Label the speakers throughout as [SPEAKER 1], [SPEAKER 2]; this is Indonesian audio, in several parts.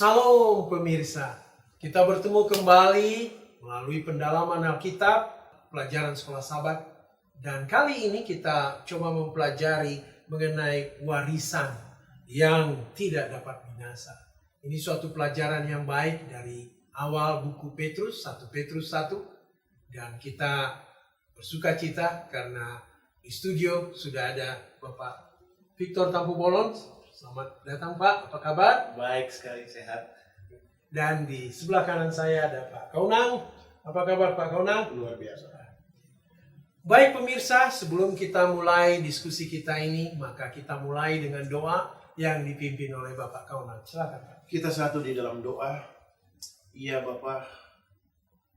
[SPEAKER 1] Salam pemirsa, kita bertemu kembali melalui pendalaman Alkitab, pelajaran sekolah Sabat, dan kali ini kita coba mempelajari mengenai warisan yang tidak dapat binasa. Ini suatu pelajaran yang baik dari awal buku Petrus, 1 Petrus 1, dan kita bersuka cita karena di studio sudah ada Bapak Victor Tampu Bolon. Selamat datang Pak, apa kabar?
[SPEAKER 2] Baik sekali, sehat.
[SPEAKER 1] Dan di sebelah kanan saya ada Pak Kaunang. Apa kabar Pak Kaunang?
[SPEAKER 2] Luar biasa.
[SPEAKER 1] Baik pemirsa, sebelum kita mulai diskusi kita ini, maka kita mulai dengan doa yang dipimpin oleh Bapak Kaunang. Silakan Pak.
[SPEAKER 2] Kita satu di dalam doa. Iya Bapa,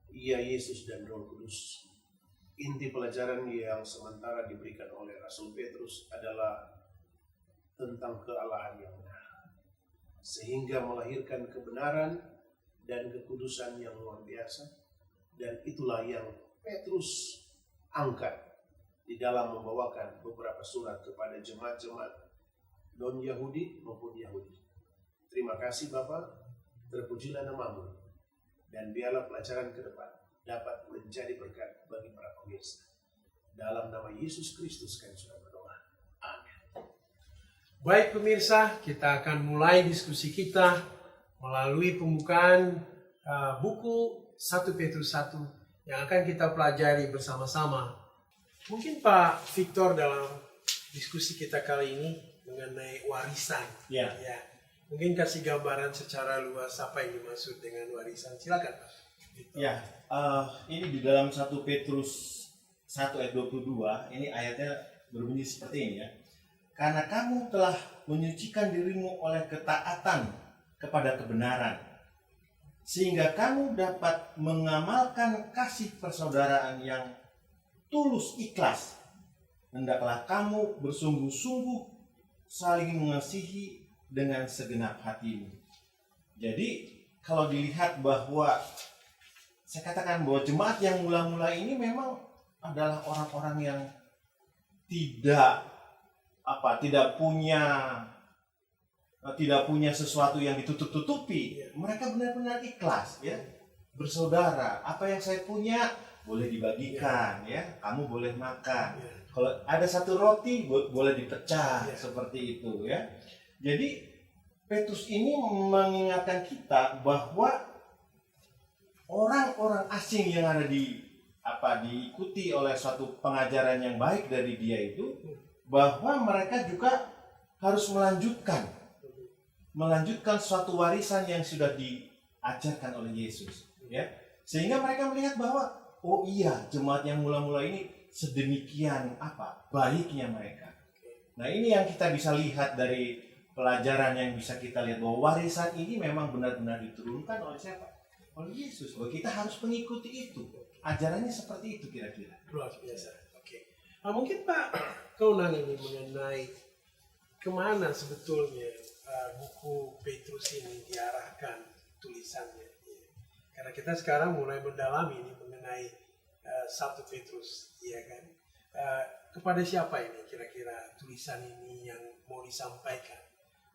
[SPEAKER 2] iya Yesus dan Roh Kudus. Inti pelajaran yang sementara diberikan oleh Rasul Petrus adalah tentang kealahan yang benar, sehingga melahirkan kebenaran dan kekudusan yang luar biasa. Dan itulah yang Petrus angkat di dalam membawakan beberapa surat kepada jemaat-jemaat non-Yahudi maupun Yahudi. Terima kasih Bapa, terpujilah namamu, dan biarlah pelajaran ke depan dapat menjadi berkat bagi para pemirsa. Dalam nama Yesus Kristus kami sudah berdoa. Amin.
[SPEAKER 1] Baik pemirsa, kita akan mulai diskusi kita melalui pembukaan buku 1 Petrus 1 yang akan kita pelajari bersama-sama. Mungkin Pak Victor dalam diskusi kita kali ini mengenai warisan.
[SPEAKER 2] Ya.
[SPEAKER 1] Mungkin kasih gambaran secara luas apa yang dimaksud dengan warisan. Silakan Pak Victor.
[SPEAKER 3] Ya, ini di dalam 1 Petrus 1 ayat 22, ini ayatnya berbunyi seperti ini ya. Karena kamu telah menyucikan dirimu oleh ketaatan kepada kebenaran, sehingga kamu dapat mengamalkan kasih persaudaraan yang tulus ikhlas. Hendaklah kamu bersungguh-sungguh saling mengasihi dengan segenap hatimu. Jadi kalau dilihat bahwa saya katakan bahwa jemaat yang mula-mula ini memang adalah orang-orang yang tidak punya sesuatu yang ditutup-tutupi. Mereka benar-benar ikhlas ya, bersaudara. Apa yang saya punya boleh dibagikan ya, kamu boleh makan. Kalau ada satu roti boleh dipecah seperti itu ya. Jadi Petrus ini mengingatkan kita bahwa orang-orang asing yang ada diikuti oleh suatu pengajaran yang baik dari dia itu, bahwa mereka juga harus melanjutkan suatu warisan yang sudah diajarkan oleh Yesus ya. Sehingga mereka melihat bahwa oh iya, jemaat yang mula-mula ini sedemikian baiknya mereka. Nah, ini yang kita bisa lihat dari pelajaran yang bisa kita lihat, bahwa warisan ini memang benar-benar diturunkan oleh siapa? Oleh Yesus. Bahwa kita harus mengikuti itu. Ajarannya seperti itu kira-kira.
[SPEAKER 1] Luar biasa. Oke. Mungkin Pak Kaunang ini mengenai kemana sebetulnya buku Petrus ini diarahkan tulisannya. Karena kita sekarang mulai mendalami ini mengenai 1 Petrus, ya kan? Kepada siapa ini kira-kira tulisan ini yang mau disampaikan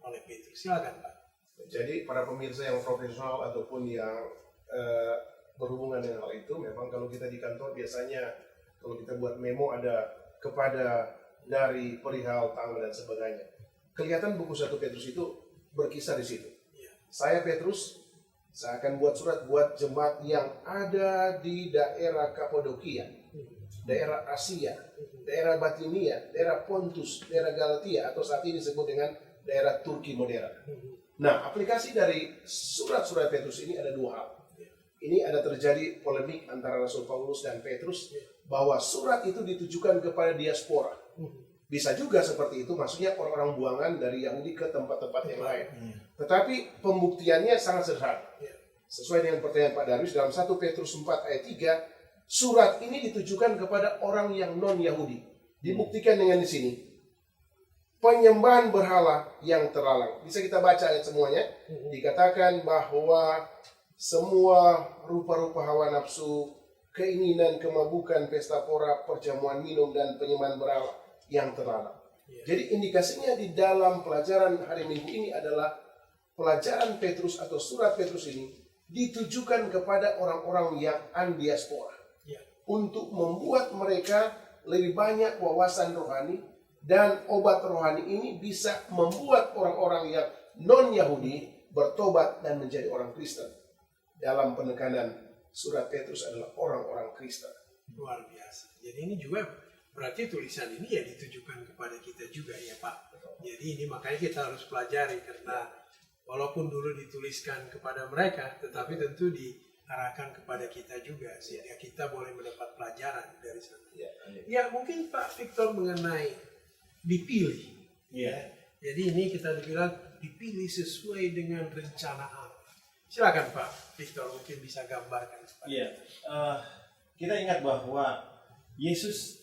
[SPEAKER 1] oleh Petrus? Silakan Pak.
[SPEAKER 4] Jadi para pemirsa yang profesional ataupun yang berhubungan dengan hal itu, memang kalau kita di kantor biasanya kalau kita buat memo ada kepada, dari, perihal, tanggal dan sebagainya. Kelihatan buku 1 Petrus itu berkisar di situ. Saya Petrus, saya akan buat surat buat jemaat yang ada di daerah Kapadokia, daerah Asia, daerah Bitinia, daerah Pontus, daerah Galatia, atau saat ini disebut dengan daerah Turki modern. Nah, aplikasi dari surat-surat Petrus ini ada dua hal. Ini ada terjadi polemik antara Rasul Paulus dan Petrus bahwa surat itu ditujukan kepada diaspora. Bisa juga seperti itu, maksudnya orang-orang buangan dari Yahudi ke tempat-tempat yang lain. Tetapi pembuktiannya sangat sederhana. Sesuai dengan pertanyaan Pak Darwis, dalam 1 Petrus 4 ayat 3, surat ini ditujukan kepada orang yang non-Yahudi. Dibuktikan dengan di sini. Penyembahan berhala yang terlarang. Bisa kita baca ayat semuanya. Dikatakan bahwa semua rupa-rupa hawa nafsu, keinginan, kemabukan, pesta pora, perjamuan minum, dan penyembahan berhala yang terlarang. Jadi indikasinya di dalam pelajaran hari Minggu ini adalah pelajaran Petrus atau surat Petrus ini ditujukan kepada orang-orang yang diaspora.
[SPEAKER 1] Ya.
[SPEAKER 4] Untuk membuat mereka lebih banyak wawasan rohani, dan obat rohani ini bisa membuat orang-orang yang non-Yahudi bertobat dan menjadi orang Kristen. Dalam penekanan surat Petrus adalah orang-orang Kristen.
[SPEAKER 1] Luar biasa. Jadi ini juga berarti tulisan ini ya ditujukan kepada kita juga ya Pak. Jadi ini makanya kita harus pelajari, karena walaupun dulu dituliskan kepada mereka, tetapi tentu diarahkan kepada kita juga, sehingga kita boleh mendapat pelajaran dari sana. Ya mungkin Pak Victor mengenai dipilih.
[SPEAKER 3] Iya.
[SPEAKER 1] Jadi ini kita dibilang dipilih sesuai dengan rencana Allah. Silakan Pak Victor, mungkin bisa gambarkan.
[SPEAKER 3] Iya. Kita ingat bahwa Yesus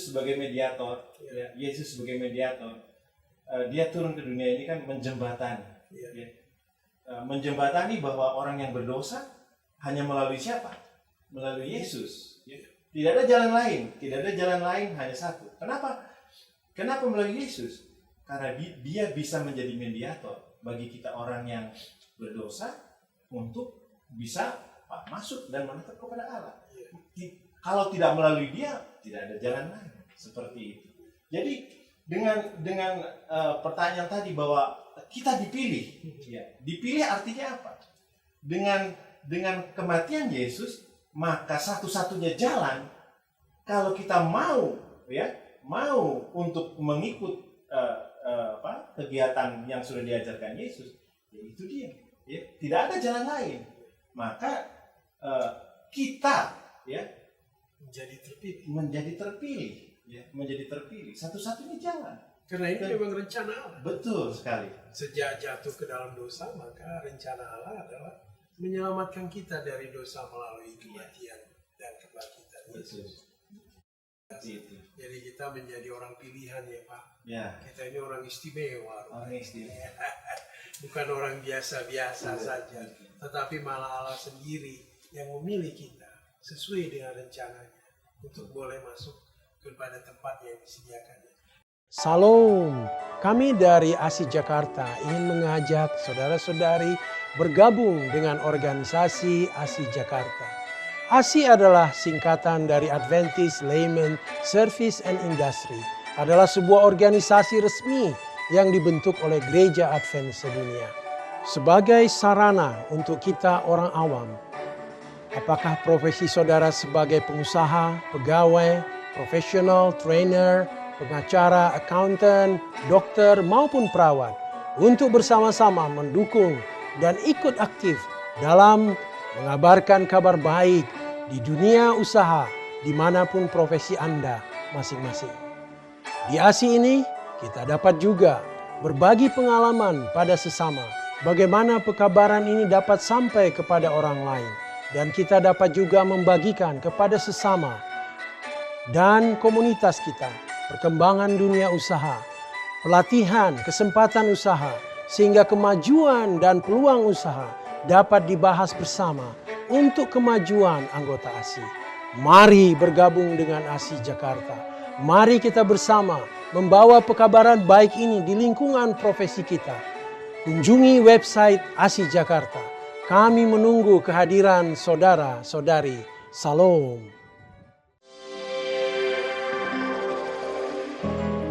[SPEAKER 3] sebagai mediator, ya, Yesus sebagai mediator, dia turun ke dunia ini kan menjembatani, ya. Menjembatani bahwa orang yang berdosa hanya melalui siapa? Melalui Yesus. Ya. Tidak ada jalan lain, hanya satu. Kenapa melalui Yesus? Karena dia bisa menjadi mediator bagi kita orang yang berdosa untuk bisa masuk dan menetap kepada Allah. Kalau tidak melalui dia, tidak ada jalan lain. Seperti itu. Jadi dengan pertanyaan tadi bahwa kita dipilih, ya, dipilih artinya apa? Dengan kematian Yesus, maka satu-satunya jalan kalau kita mau untuk mengikut kegiatan yang sudah diajarkan Yesus, yaitu dia. Ya, tidak ada jalan lain. Maka kita, ya, menjadi terpilih. Satu-satunya jalan.
[SPEAKER 1] Karena ini memang rencana Allah.
[SPEAKER 3] Betul sekali.
[SPEAKER 1] Sejak jatuh ke dalam dosa, maka rencana Allah adalah menyelamatkan kita dari dosa melalui kematian dan kebangkitan Yesus.
[SPEAKER 3] Itu.
[SPEAKER 1] Jadi kita menjadi orang pilihan ya Pak.
[SPEAKER 3] Ya.
[SPEAKER 1] Kita ini orang istimewa.
[SPEAKER 3] Orang istimewa.
[SPEAKER 1] Bukan orang biasa-biasa saja, tetapi malah Allah sendiri yang memilih kita sesuai dengan rencananya untuk boleh masuk kepada tempat yang disediakannya. Salam, kami dari ASI Jakarta ingin mengajak saudara-saudari bergabung dengan organisasi ASI Jakarta. ASI adalah singkatan dari Adventist Layman Service and Industry, adalah sebuah organisasi resmi yang dibentuk oleh Gereja Advent sedunia sebagai sarana untuk kita orang awam. Apakah profesi saudara sebagai pengusaha, pegawai, profesional, trainer, pengacara, accountant, dokter maupun perawat, untuk bersama-sama mendukung dan ikut aktif dalam mengabarkan kabar baik di dunia usaha dimanapun profesi Anda masing-masing. Di ASI ini kita dapat juga berbagi pengalaman pada sesama, bagaimana pekabaran ini dapat sampai kepada orang lain, dan kita dapat juga membagikan kepada sesama dan komunitas kita perkembangan dunia usaha, pelatihan, kesempatan usaha, sehingga kemajuan dan peluang usaha dapat dibahas bersama untuk kemajuan anggota ASI. Mari bergabung dengan ASI Jakarta. Mari kita bersama membawa pekabaran baik ini di lingkungan profesi kita. Kunjungi website ASI Jakarta. Kami menunggu kehadiran saudara-saudari. Salam.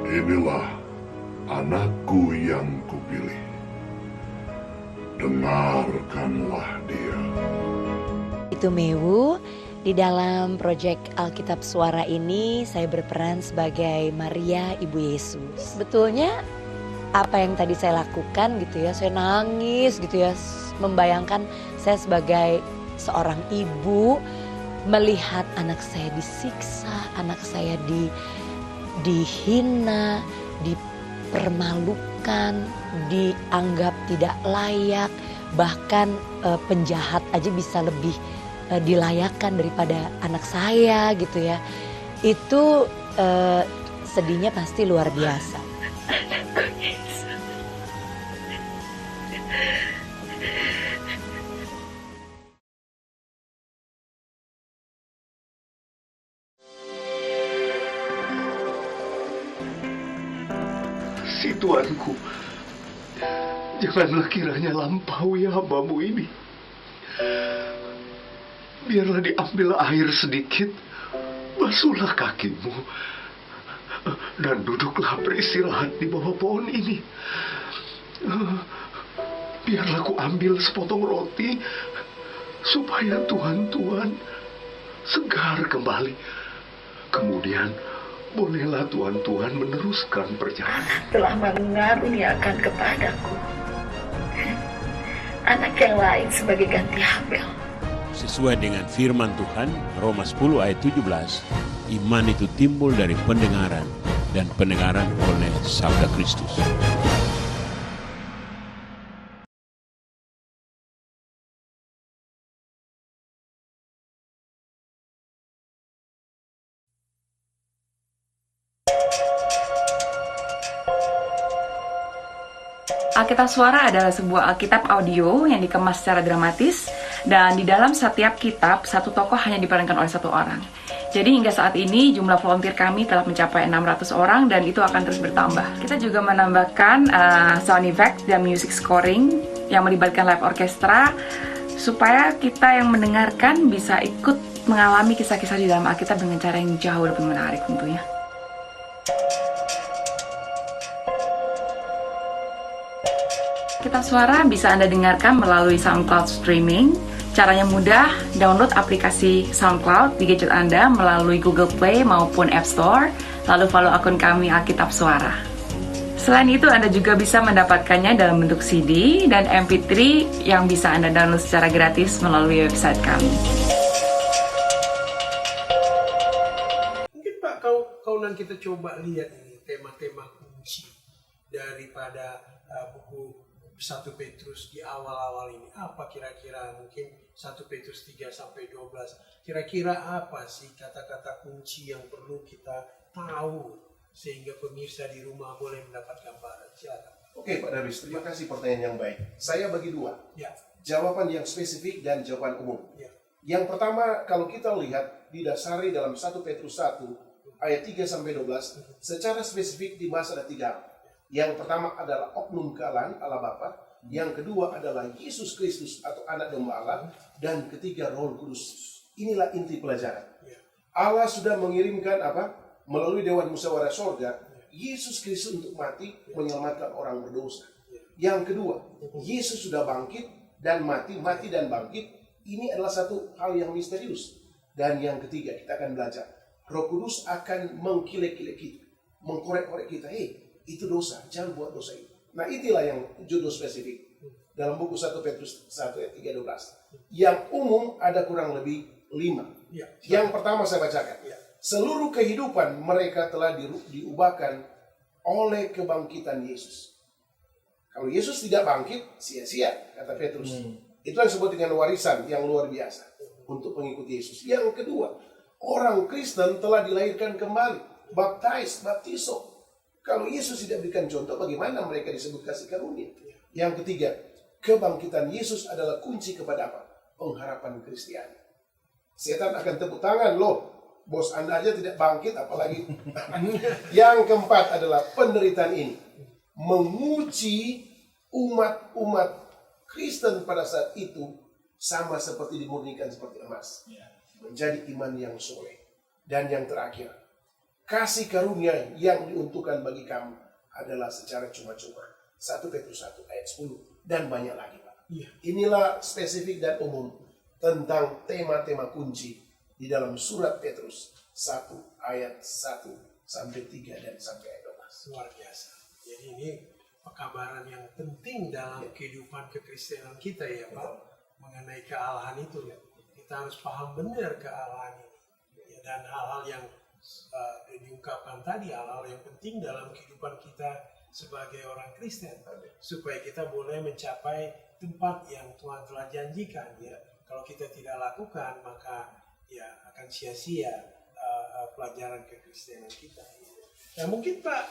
[SPEAKER 5] Inilah anakku yang kupilih. Dengarkanlah dia.
[SPEAKER 6] Itu Mewu. Di dalam proyek Alkitab Suara ini saya berperan sebagai Maria Ibu Yesus. Betulnya apa yang tadi saya lakukan gitu ya, saya nangis gitu ya, membayangkan saya sebagai seorang ibu melihat anak saya disiksa, anak saya dihina, dipermalukan, dianggap tidak layak, bahkan penjahat aja bisa lebih dilayakkan daripada anak saya gitu ya. Itu sedihnya pasti luar biasa.
[SPEAKER 5] Si tuanku, Janganlah kiranya lampaui hamba-Mu ini. Biarlah diambil air sedikit, basuhlah kakimu, dan duduklah beristirahat di bawah pohon ini. Biarlah ku ambil sepotong roti, supaya Tuhan segar kembali. Kemudian, bolehlah Tuhan meneruskan perjalanan.
[SPEAKER 7] Telah mengaruniakan kepadaku anak yang lain sebagai ganti Habel.
[SPEAKER 8] Sesuai dengan firman Tuhan, Roma 10 ayat 17, iman itu timbul dari pendengaran, dan pendengaran oleh sabda Kristus.
[SPEAKER 9] Alkitab Suara adalah sebuah Alkitab audio yang dikemas secara dramatis, dan di dalam setiap kitab, satu tokoh hanya diperankan oleh satu orang. Jadi hingga saat ini jumlah volunteer kami telah mencapai 600 orang dan itu akan terus bertambah. Kita juga menambahkan sound effect dan music scoring yang melibatkan live orchestra supaya kita yang mendengarkan bisa ikut mengalami kisah-kisah di dalam Alkitab dengan cara yang jauh lebih menarik tentunya. Alkitab Suara bisa Anda dengarkan melalui SoundCloud streaming. Caranya mudah, download aplikasi SoundCloud di gadget Anda melalui Google Play maupun App Store, lalu follow akun kami Alkitab Suara. Selain itu, Anda juga bisa mendapatkannya dalam bentuk CD dan MP3 yang bisa Anda download secara gratis melalui website kami.
[SPEAKER 1] Mungkin Pak, kaunan kita coba lihat ini tema-tema kunci daripada buku 1 Petrus di awal-awal ini. Apa kira-kira mungkin 1 Petrus 3-12. Kira-kira apa sih kata-kata kunci yang perlu kita tahu sehingga pemirsa di rumah boleh mendapat gambaran? Silakan.
[SPEAKER 2] Oke Pak Darwis, terima kasih pertanyaan yang baik. Saya bagi dua.
[SPEAKER 1] Ya.
[SPEAKER 2] Jawaban yang spesifik dan jawaban umum.
[SPEAKER 1] Ya.
[SPEAKER 2] Yang pertama, kalau kita lihat didasari dalam 1 Petrus 1 ayat 3-12, secara spesifik dibahas ada 3 hal. Yang pertama adalah oknum kealahan Allah Bapa, yang kedua adalah Yesus Kristus atau anak domba Allah, dan ketiga Roh Kudus. Inilah inti pelajaran. Allah sudah mengirimkan melalui Dewan Musyawarah Sorga, Yesus Kristus untuk mati menyelamatkan orang berdosa. Yang kedua, Yesus sudah bangkit dan mati dan bangkit. Ini adalah satu hal yang misterius. Dan yang ketiga, kita akan belajar, Roh Kudus akan mengkilek-kilek kita, mengkorek-korek kita. Itu dosa, jangan buat dosa itu. Nah, itulah yang judul spesifik dalam buku 1 Petrus 1 ayat 3-12. Yang umum ada kurang lebih 5. Yang pertama saya bacakan. Seluruh kehidupan mereka telah diubahkan oleh kebangkitan Yesus. Kalau Yesus tidak bangkit, sia-sia, kata Petrus. Itu yang disebut dengan warisan yang luar biasa untuk pengikut Yesus. Yang kedua, orang Kristen telah dilahirkan kembali, baptiso. Kalau Yesus tidak berikan contoh, bagaimana mereka disebut kasih karunia? Yang ketiga, kebangkitan Yesus adalah kunci kepada apa? Pengharapan Kristiani. Setan akan tepuk tangan, loh, bos Anda aja tidak bangkit, apalagi. Yang keempat adalah penderitaan ini menguji umat Kristen pada saat itu sama seperti dimurnikan seperti emas, menjadi iman yang soleh. Dan yang terakhir, kasih karunia yang diuntukkan bagi kamu adalah secara cuma-cuma. 1 Petrus 1 ayat 10 dan banyak lagi, Pak. Inilah spesifik dan umum tentang tema-tema kunci di dalam surat Petrus 1 ayat 1 sampai 3 dan sampai ayat 12.
[SPEAKER 1] Luar biasa. Jadi ini pekabaran yang penting dalam kehidupan kekristenan kita ya Pak. Mengenai kealahan itu. Kita harus paham benar kealahan ini. Dan hal-hal yang diungkapkan tadi, hal-hal yang penting dalam kehidupan kita sebagai orang Kristen, supaya kita boleh mencapai tempat yang Tuhan telah janjikan. Kalau kita tidak lakukan, maka akan sia-sia pelajaran kekristenan kita. Nah, mungkin Pak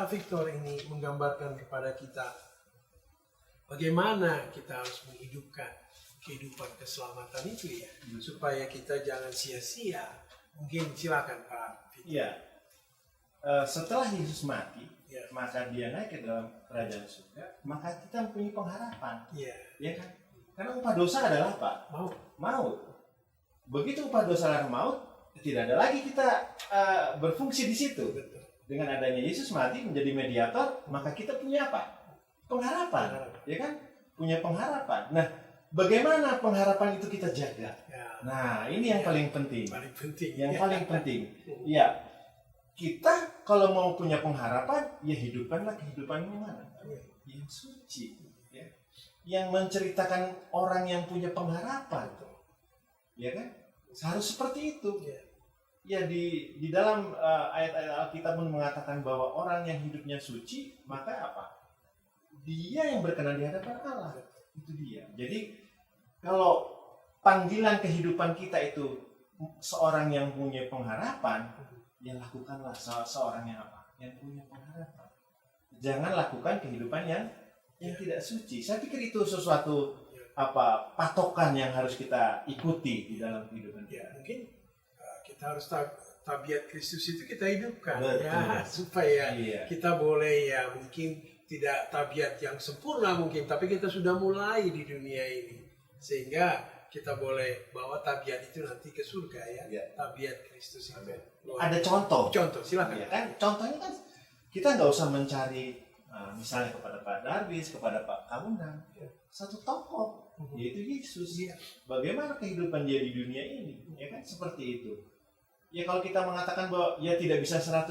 [SPEAKER 1] Victor ini menggambarkan kepada kita bagaimana kita harus menghidupkan kehidupan keselamatan itu supaya kita jangan sia-sia. Mungkin silakan Pak.
[SPEAKER 3] Setelah Yesus mati, maka dia naik ke dalam kerajaan surga, maka kita mempunyai pengharapan. Ya kan? Karena upah dosa adalah apa? Maut. Begitu upah dosa adalah maut, tidak ada lagi kita berfungsi di situ. Dengan adanya Yesus mati menjadi mediator, maka kita punya apa? Pengharapan. Ya kan? Punya pengharapan. Nah, bagaimana pengharapan itu kita jaga? Nah, ini yang paling penting. Yang paling penting. Ya, kita kalau mau punya pengharapan, ya hidupkanlah kehidupan yang mana? Yang suci. Ya. Yang menceritakan orang yang punya pengharapan. Ya kan? Harus seperti itu. Ya, di dalam ayat-ayat Alkitab pun mengatakan bahwa orang yang hidupnya suci, maka apa? Dia yang berkenan di hadapan Allah. Itu dia. Jadi, kalau panggilan kehidupan kita itu seorang yang punya pengharapan, ya lakukanlah seorang yang apa? Yang punya pengharapan. Jangan lakukan kehidupan yang tidak suci. Saya pikir itu sesuatu patokan yang harus kita ikuti di dalam kehidupan kita.
[SPEAKER 1] Mungkin kita harus tabiat Kristus itu kita hidupkan.
[SPEAKER 3] Betul.
[SPEAKER 1] Supaya kita boleh mungkin tidak tabiat yang sempurna mungkin, tapi kita sudah mulai di dunia ini. Sehingga kita boleh bawa tabiat itu nanti ke surga tabiat Kristus itu.
[SPEAKER 3] Ada contoh.
[SPEAKER 1] Silakan.
[SPEAKER 3] Ya kan? Contohnya kan kita nggak usah mencari misalnya kepada Pak Darwis, kepada Pak Kaunang, satu tokoh yaitu Yesus. Bagaimana kehidupan dia di dunia ini? Ya kan seperti itu. Ya kalau kita mengatakan bahwa tidak bisa 100%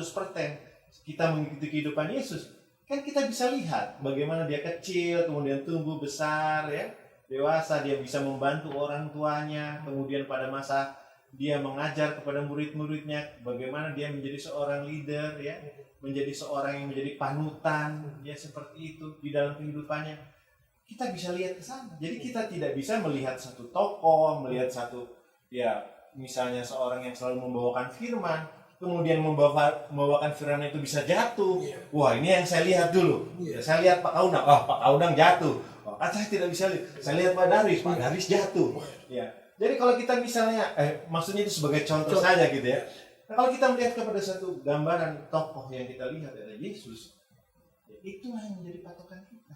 [SPEAKER 3] kita mengikuti kehidupan Yesus, kan kita bisa lihat bagaimana dia kecil, kemudian tumbuh besar, dewasa, dia bisa membantu orang tuanya, kemudian pada masa dia mengajar kepada murid-muridnya, bagaimana dia menjadi seorang leader, menjadi seorang yang menjadi panutan, seperti itu di dalam kehidupannya. Kita bisa lihat ke sana. Jadi kita tidak bisa melihat satu tokoh, melihat satu misalnya seorang yang selalu membawakan firman, kemudian membawakan firman itu bisa jatuh. Wah, ini yang saya lihat dulu. Saya lihat Pak Kaunang, Pak Kaunang jatuh. Saya tidak bisa lihat. Saya lihat Pak Darwis jatuh. Jadi kalau kita misalnya, maksudnya itu sebagai contoh saja gitu ya. Nah, kalau kita melihat kepada satu gambaran tokoh yang kita lihat adalah Yesus, itulah yang menjadi patokan kita.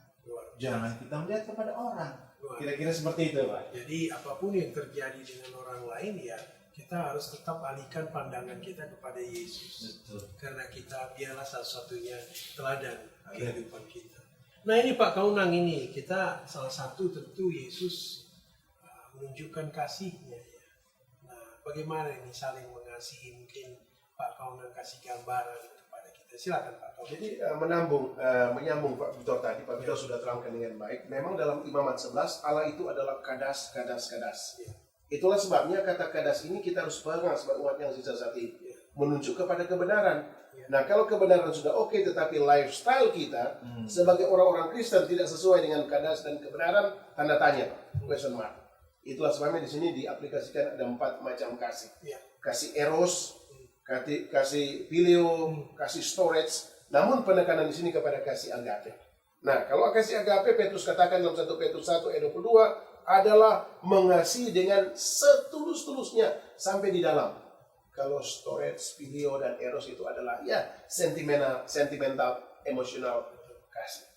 [SPEAKER 3] Jangan kita melihat kepada orang. Kira-kira seperti itu, Pak.
[SPEAKER 1] Jadi apapun yang terjadi dengan orang lain kita harus tetap alihkan pandangan kita kepada Yesus.
[SPEAKER 3] Betul.
[SPEAKER 1] Karena biarlah satu-satunya teladan kehidupan kita. Nah ini Pak Kaunang ini, kita salah satu tentu Yesus menunjukkan kasihnya. Nah bagaimana ini saling mengasihi, mungkin Pak Kaunang kasih gambaran kepada kita. Silakan Pak Kaunang.
[SPEAKER 4] Jadi menyambung Pak Victor tadi, Pak Victor sudah terangkan dengan baik. Memang dalam Imamat 11, Allah itu adalah kadas. Itulah sebabnya kata kadas ini kita harus pegang sebagai umat yang sisa saat ini. Menunjuk kepada kebenaran. Nah kalau kebenaran sudah oke, tetapi lifestyle kita sebagai orang-orang Kristen tidak sesuai dengan kadas dan kebenaran, tanda tanya Pak, question mark. Itulah sebabnya di sini diaplikasikan ada 4 macam kasih. Kasih eros, kasih filio, kasih storage. Namun penekanan di sini kepada kasih agape. Nah kalau kasih agape, Petrus katakan dalam 1 Petrus 1 ayat 22, adalah mengasihi dengan setulus-tulusnya sampai di dalam. Kalau storage, filio, dan eros itu adalah sentimental, emosional kasih.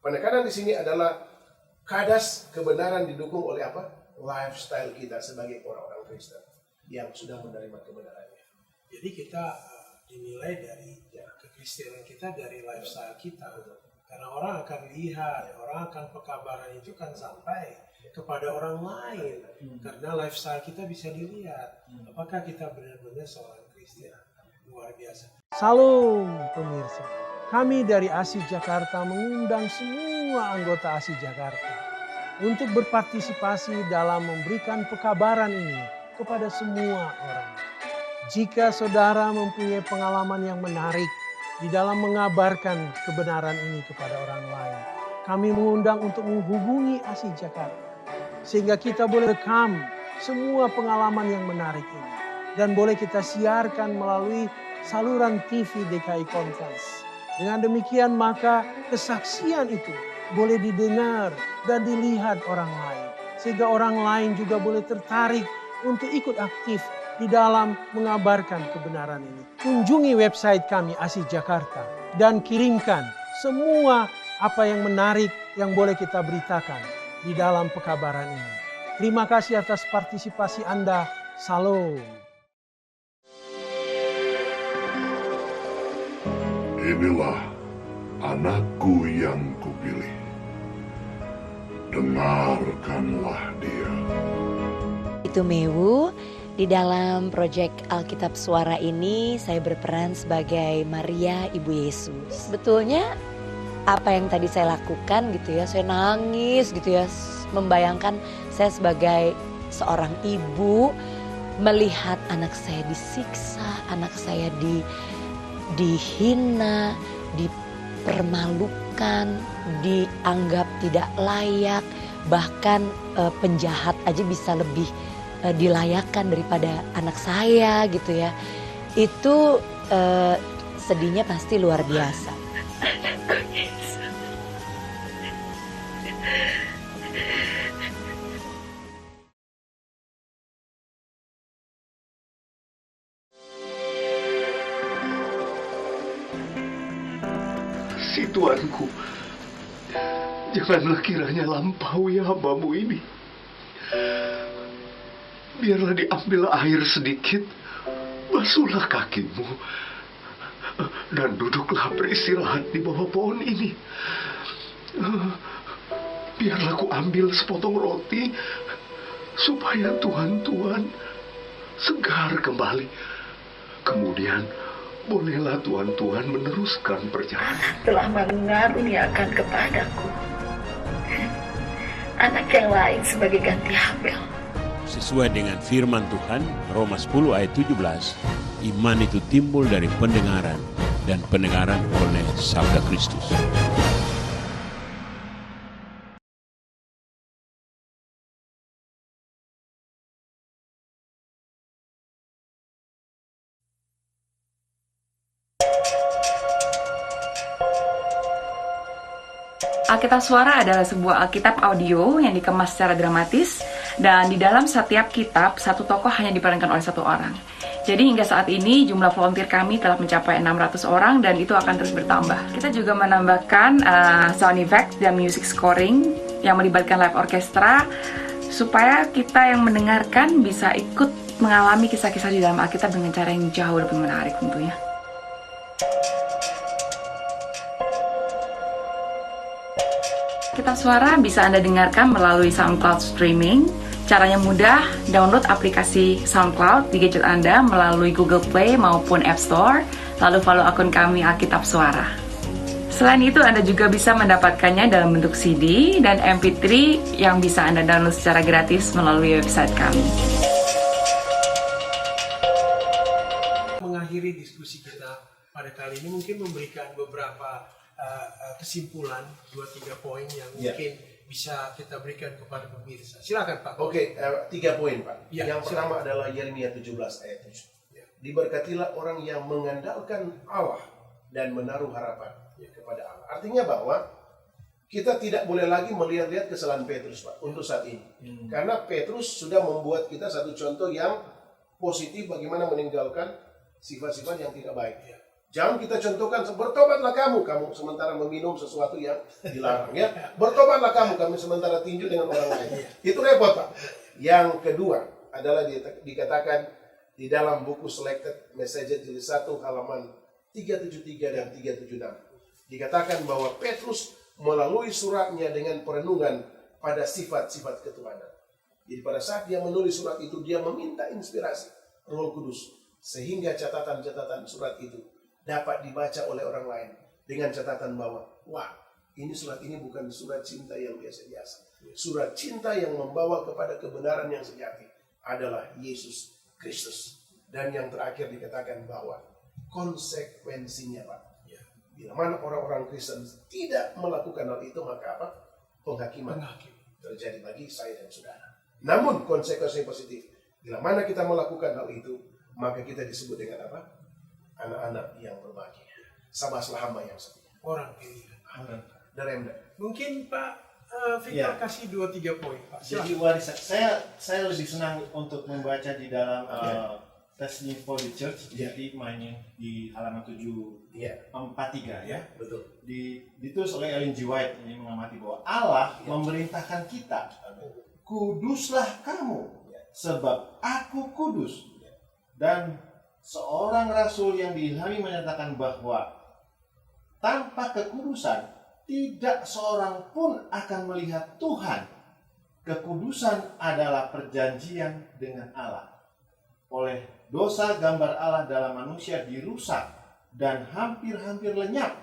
[SPEAKER 4] Penekanan di sini adalah kadas kebenaran didukung oleh apa? Lifestyle kita sebagai orang-orang Kristen yang sudah menerima kebenarannya.
[SPEAKER 1] Jadi kita dinilai dari kekristenan kita dari lifestyle kita. Karena orang akan lihat, orang akan pekabaran itu kan sampai kepada orang lain. Karena lifestyle kita bisa dilihat. Apakah kita benar-benar seorang Kristen? Luar biasa. Salam pemirsa. Kami dari ASI Jakarta mengundang semua anggota ASI Jakarta untuk berpartisipasi dalam memberikan pekabaran ini kepada semua orang. Jika saudara mempunyai pengalaman yang menarik di dalam mengabarkan kebenaran ini kepada orang lain, kami mengundang untuk menghubungi ASI Jakarta. Sehingga kita boleh rekam semua pengalaman yang menarik ini. Dan boleh kita siarkan melalui saluran TV DKI Conference. Dengan demikian maka kesaksian itu boleh didengar dan dilihat orang lain. Sehingga orang lain juga boleh tertarik untuk ikut aktif di dalam mengabarkan kebenaran ini. Kunjungi website kami ASI Jakarta dan kirimkan semua apa yang menarik yang boleh kita beritakan di dalam pekabaran ini. Terima kasih atas partisipasi Anda. Salam.
[SPEAKER 5] Inilah anakku yang kupilih. Dengarkanlah dia.
[SPEAKER 6] Itu Mewu. Di dalam proyek Alkitab Suara ini saya berperan sebagai Maria Ibu Yesus. Betulnya apa yang tadi saya lakukan gitu ya, saya nangis gitu ya, membayangkan saya sebagai seorang ibu melihat anak saya disiksa, anak saya dihina, dipermalukan, dianggap tidak layak, bahkan penjahat aja bisa lebih dilayakkan daripada anak saya gitu ya. Itu sedihnya pasti luar biasa.
[SPEAKER 7] Anakku Yesus.
[SPEAKER 5] Si Tuanku, janganlah kiranya lampaui hambamu ini. Biarlah diambil air sedikit, basuhlah kakimu, dan duduklah beristirahat di bawah pohon ini. Biarlah ku ambil sepotong roti, supaya Tuhan segar kembali. Kemudian, bolehlah Tuhan meneruskan perjalanan.
[SPEAKER 7] Telah mengaruniakan kepadaku anak yang lain sebagai ganti Habel.
[SPEAKER 8] Sesuai dengan firman Tuhan, Roma 10 ayat 17, iman itu timbul dari pendengaran, dan pendengaran oleh sabda Kristus.
[SPEAKER 9] Alkitab Suara adalah sebuah Alkitab audio yang dikemas secara dramatis, dan di dalam setiap kitab, satu tokoh hanya diperankan oleh satu orang. Jadi hingga saat ini jumlah volunteer kami telah mencapai 600 orang dan itu akan terus bertambah. Kita juga menambahkan sound effect dan music scoring yang melibatkan live orchestra supaya kita yang mendengarkan bisa ikut mengalami kisah-kisah di dalam Alkitab dengan cara yang jauh lebih menarik tentunya. Alkitab Suara bisa Anda dengarkan melalui SoundCloud streaming. Caranya mudah, download aplikasi SoundCloud di gadget Anda melalui Google Play maupun App Store, lalu follow akun kami Alkitab Suara. Selain itu, Anda juga bisa mendapatkannya dalam bentuk CD dan MP3 yang bisa Anda download secara gratis melalui website kami.
[SPEAKER 1] Mengakhiri diskusi kita pada kali ini mungkin memberikan beberapa kesimpulan 2-3 poin yang mungkin bisa kita berikan kepada pemirsa. Silakan Pak.
[SPEAKER 2] Oke, 3 poin Pak.
[SPEAKER 1] Ya,
[SPEAKER 2] yang pertama adalah Yeremia 17 ayat 7. Diberkatilah orang yang mengandalkan Allah dan menaruh harapan kepada Allah. Artinya bahwa kita tidak boleh lagi melihat-lihat kesalahan Petrus Pak untuk saat ini. Karena Petrus sudah membuat kita satu contoh yang positif bagaimana meninggalkan sifat-sifat yang tidak baik. Jangan kita contohkan, bertobatlah kamu sementara meminum sesuatu yang dilarang ya. Bertobatlah kamu sementara tinju dengan orang lain. Itu repot Pak. Yang kedua adalah dikatakan di dalam buku Selected Message jilid 1 halaman 373 dan 376. Dikatakan bahwa Petrus melalui suratnya dengan perenungan pada sifat-sifat ketuhanan. Jadi pada saat dia menulis surat itu, dia meminta inspirasi Roh Kudus. Sehingga catatan-catatan surat itu dapat dibaca oleh orang lain dengan catatan bahwa, wah, ini surat ini bukan surat cinta yang biasa-biasa. Surat cinta yang membawa kepada kebenaran yang sejati adalah Yesus Kristus. Dan yang terakhir dikatakan bahwa konsekuensinya, Pak. Bila mana orang-orang Kristen tidak melakukan hal itu, maka apa? Penghakiman terjadi bagi saya dan saudara. Namun konsekuensi positif. Bila mana kita melakukan hal itu, maka kita disebut dengan apa? Anak-anak yang berbahagia. Sabaslah hamba yang setia.
[SPEAKER 1] Orang pilihan.
[SPEAKER 2] Daremda.
[SPEAKER 1] Mungkin Pak Victor kasih 2-3 poin Pak.
[SPEAKER 3] Jadi warisan saya lebih senang untuk membaca di dalam Testing for the Church, jadi mainin di halaman 743 ya.
[SPEAKER 2] Betul.
[SPEAKER 3] Ditulis oleh Ellen G. White ini mengamati bahwa Allah memerintahkan kita, kuduslah kamu, sebab aku kudus. Dan seorang rasul yang diilhami menyatakan bahwa tanpa kekudusan tidak seorang pun akan melihat Tuhan. Kekudusan adalah perjanjian dengan Allah. Oleh dosa, gambar Allah dalam manusia dirusak dan hampir-hampir lenyap.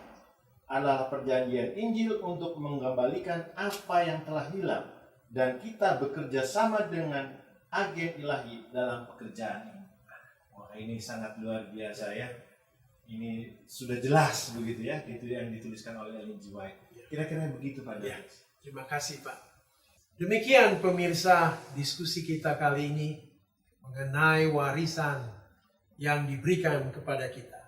[SPEAKER 3] Adalah perjanjian Injil untuk mengembalikan apa yang telah hilang. Dan kita bekerja sama dengan agen ilahi dalam pekerjaan ini. Wah, ini sangat luar biasa ya. Ini sudah jelas begitu ya, itu yang dituliskan oleh Ellen G. White. Kira-kira begitu Pak
[SPEAKER 1] Ya,
[SPEAKER 3] Doris.
[SPEAKER 1] terima kasih Pak. Demikian pemirsa diskusi kita kali ini mengenai warisan yang diberikan kepada kita.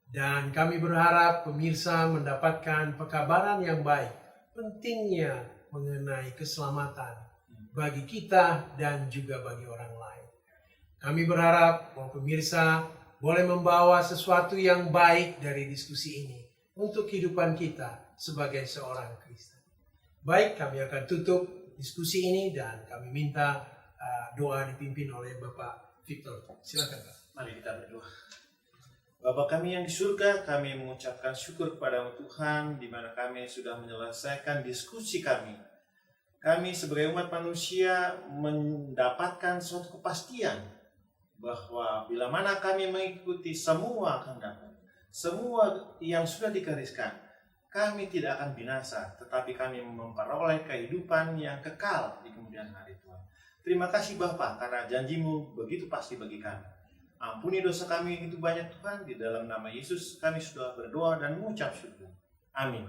[SPEAKER 1] Dan kami berharap pemirsa mendapatkan pekabaran yang baik, pentingnya mengenai keselamatan bagi kita dan juga bagi orang lain. Kami berharap bahwa pemirsa boleh membawa sesuatu yang baik dari diskusi ini untuk kehidupan kita sebagai seorang Kristen. Baik, kami akan tutup diskusi ini dan kami minta doa dipimpin oleh Bapak Victor. Silakan Pak.
[SPEAKER 3] Mari kita berdoa. Bapa kami yang di surga, kami mengucapkan syukur kepada Tuhan di mana kami sudah menyelesaikan diskusi kami. Kami sebagai umat manusia mendapatkan suatu kepastian bahwa bila mana kami mengikuti semua kehendak, semua yang sudah digariskan, kami tidak akan binasa, tetapi kami memperoleh kehidupan yang kekal di kemudian hari Tuhan. Terima kasih Bapa, karena janji-Mu begitu pasti bagi kami. Ampuni dosa kami yang itu banyak Tuhan, di dalam nama Yesus kami sudah berdoa dan mengucap syukur. Amin.